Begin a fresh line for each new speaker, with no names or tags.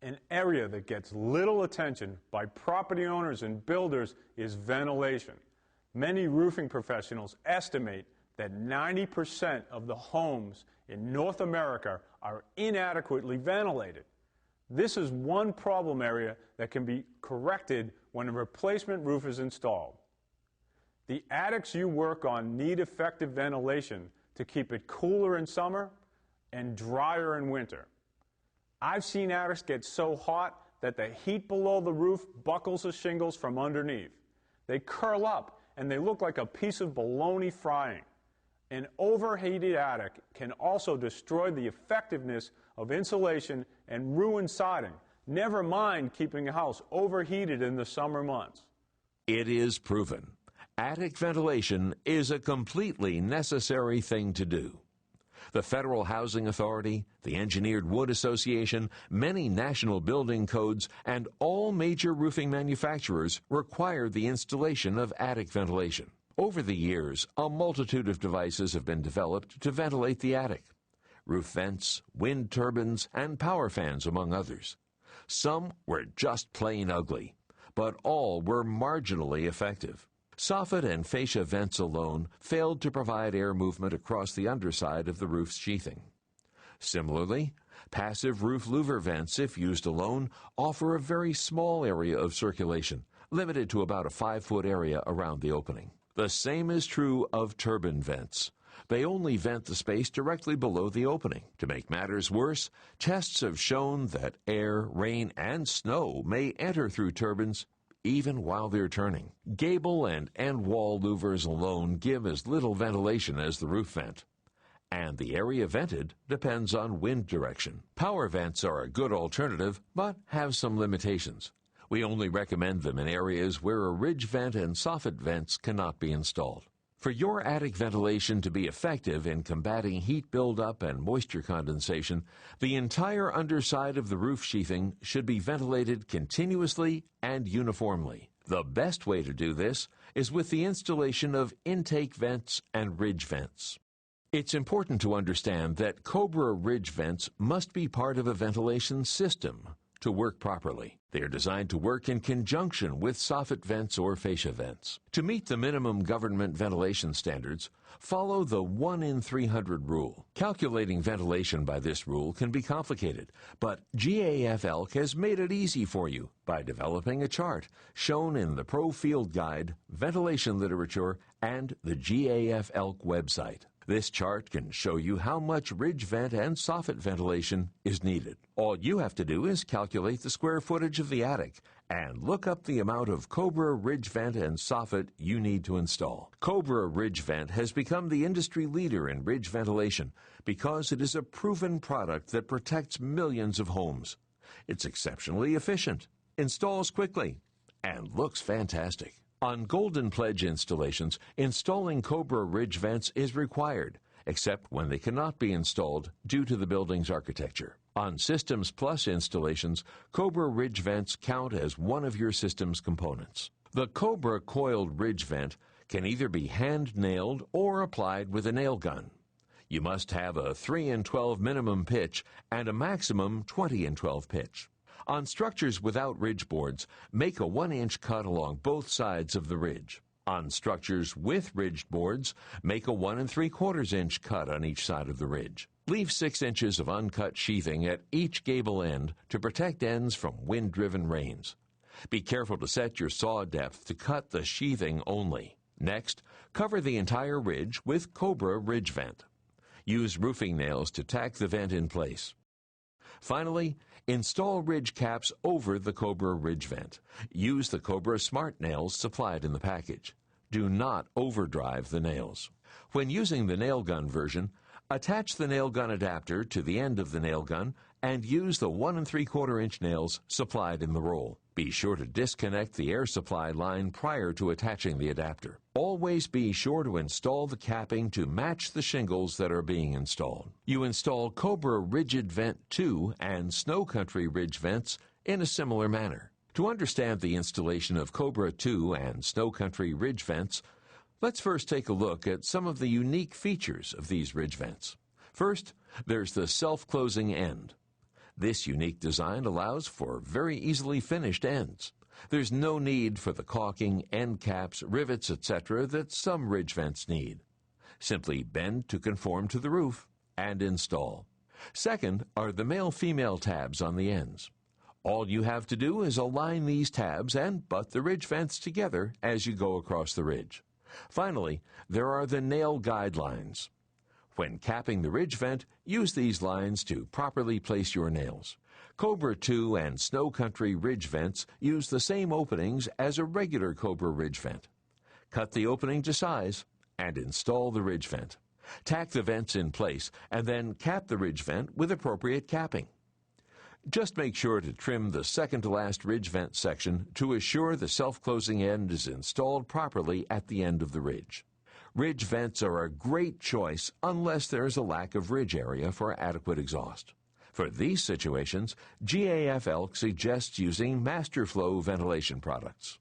An area that gets little attention by property owners and builders is ventilation. Many roofing professionals estimate that 90% of the homes in North America are inadequately ventilated. This is one problem area that can be corrected when a replacement roof is installed. The attics you work on need effective ventilation to keep it cooler in summer and drier in winter. I've seen attics get so hot that the heat below the roof buckles the shingles from underneath. They curl up and they look like a piece of bologna frying. An overheated attic can also destroy the effectiveness of insulation and ruin siding, never mind keeping a house overheated in the summer months.
It is proven. Attic ventilation is a completely necessary thing to do. The Federal Housing Authority, the Engineered Wood Association, many national building codes, and all major roofing manufacturers require the installation of attic ventilation. Over the years, a multitude of devices have been developed to ventilate the attic. Roof vents, wind turbines, and power fans, among others. Some were just plain ugly, but all were marginally effective. Soffit and fascia vents alone failed to provide air movement across the underside of the roof's sheathing. Similarly, passive roof louver vents, if used alone, offer a very small area of circulation, limited to about a 5-foot area around the opening. The same is true of turbine vents. They only vent the space directly below the opening. To make matters worse, tests have shown that air, rain, and snow may enter through turbines even while they're turning. Gable and end wall louvers alone give as little ventilation as the roof vent. And the area vented depends on wind direction. Power vents are a good alternative, but have some limitations. We only recommend them in areas where a ridge vent and soffit vents cannot be installed. For your attic ventilation to be effective in combating heat buildup and moisture condensation, the entire underside of the roof sheathing should be ventilated continuously and uniformly. The best way to do this is with the installation of intake vents and ridge vents. It's important to understand that Cobra ridge vents must be part of a ventilation system to work properly. They are designed to work in conjunction with soffit vents or fascia vents. To meet the minimum government ventilation standards, follow the 1 in 300 rule. Calculating ventilation by this rule can be complicated, but GAF-ELK has made it easy for you by developing a chart shown in the Pro Field Guide, Ventilation Literature, and the GAF-ELK website. This chart can show you how much ridge vent and soffit ventilation is needed. All you have to do is calculate the square footage of the attic and look up the amount of Cobra ridge vent and soffit you need to install. Cobra ridge vent has become the industry leader in ridge ventilation because it is a proven product that protects millions of homes. It's exceptionally efficient, installs quickly, and looks fantastic. On Golden Pledge installations, installing Cobra ridge vents is required, except when they cannot be installed due to the building's architecture. On Systems Plus installations, Cobra ridge vents count as one of your system's components. The Cobra coiled ridge vent can either be hand-nailed or applied with a nail gun. You must have a 3 in 12 minimum pitch and a maximum 20 in 12 pitch. On structures without ridge boards, make a 1-inch cut along both sides of the ridge. On structures with ridged boards, make a 1 3/4 inch cut on each side of the ridge. Leave 6 inches of uncut sheathing at each gable end to protect ends from wind-driven rains. Be careful to set your saw depth to cut the sheathing only. Next, cover the entire ridge with Cobra ridge vent. Use roofing nails to tack the vent in place. Finally, install ridge caps over the Cobra ridge vent. Use the Cobra Smart nails supplied in the package. Do not overdrive the nails. When using the nail gun version, attach the nail gun adapter to the end of the nail gun and use the 1 3/4 inch nails supplied in the roll. Be sure to disconnect the air supply line prior to attaching the adapter. Always be sure to install the capping to match the shingles that are being installed. You install Cobra Rigid Vent 2 and Snow Country Ridge Vents in a similar manner. To understand the installation of Cobra 2 and Snow Country Ridge Vents, let's first take a look at some of the unique features of these ridge vents. First, there's the self-closing end. This unique design allows for very easily finished ends. There's no need for the caulking, end caps, rivets, etc. that some ridge vents need. Simply bend to conform to the roof and install. Second are the male-female tabs on the ends. All you have to do is align these tabs and butt the ridge vents together as you go across the ridge. Finally, there are the nail guidelines. When capping the ridge vent, use these lines to properly place your nails. Cobra 2 and Snow Country ridge vents use the same openings as a regular Cobra ridge vent. Cut the opening to size and install the ridge vent. Tack the vents in place and then cap the ridge vent with appropriate capping. Just make sure to trim the second-to-last ridge vent section to assure the self-closing end is installed properly at the end of the ridge. Ridge vents are a great choice unless there is a lack of ridge area for adequate exhaust. For these situations, GAF Elk suggests using Masterflow ventilation products.